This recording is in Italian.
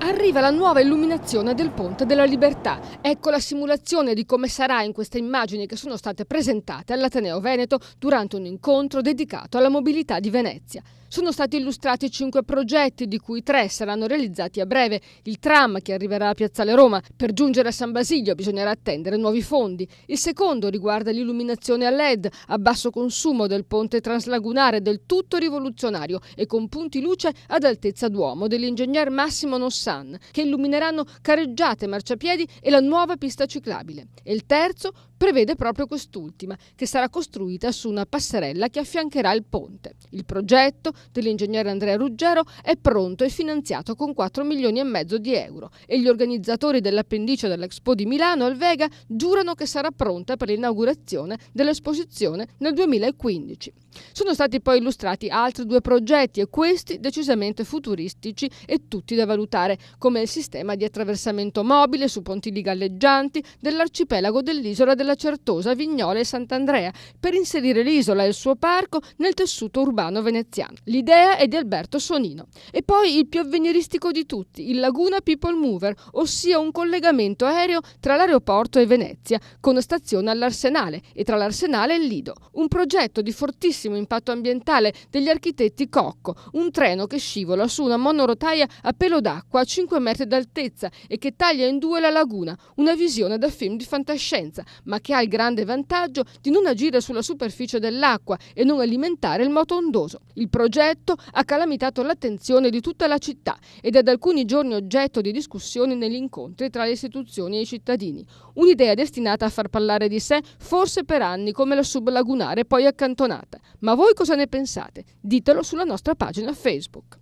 Arriva la nuova illuminazione del Ponte della Libertà. Ecco la simulazione di come sarà in queste immagini che sono state presentate all'Ateneo Veneto durante un incontro dedicato alla mobilità di Venezia. Sono stati illustrati 5 progetti, di cui 3 saranno realizzati a breve. Il tram che arriverà a Piazzale Roma. Per giungere a San Basilio bisognerà attendere nuovi fondi. Il secondo riguarda l'illuminazione a LED a basso consumo del ponte translagunare, del tutto rivoluzionario e con punti luce ad altezza d'uomo dell'ingegner Massimo Nossan, che illumineranno carreggiate, marciapiedi e la nuova pista ciclabile. E il terzo prevede proprio quest'ultima, che sarà costruita su una passerella che affiancherà il ponte. Il progetto dell'ingegnere Andrea Ruggero è pronto e finanziato con 4,5 milioni di euro e gli organizzatori dell'appendice dell'Expo di Milano al Vega giurano che sarà pronta per l'inaugurazione dell'esposizione nel 2015. Sono stati poi illustrati altri 2 progetti e questi decisamente futuristici e tutti da valutare, come il sistema di attraversamento mobile su pontili galleggianti dell'arcipelago dell'isola della Certosa, Vignola e Sant'Andrea, per inserire l'isola e il suo parco nel tessuto urbano veneziano. L'idea è di Alberto Sonino. E poi il più avveniristico di tutti, il Laguna People Mover, ossia un collegamento aereo tra l'aeroporto e Venezia, con stazione all'Arsenale e tra l'Arsenale e il Lido. Un progetto di fortissimo impatto ambientale degli architetti Cocco, un treno che scivola su una monorotaia a pelo d'acqua a 5 metri d'altezza e che taglia in 2 la laguna, una visione da film di fantascienza, ma che ha il grande vantaggio di non agire sulla superficie dell'acqua e non alimentare il moto ondoso. Il progetto ha calamitato l'attenzione di tutta la città ed è da alcuni giorni oggetto di discussioni negli incontri tra le istituzioni e i cittadini. Un'idea destinata a far parlare di sé forse per anni, come la sublagunare poi accantonata. Ma voi cosa ne pensate? Ditelo sulla nostra pagina Facebook.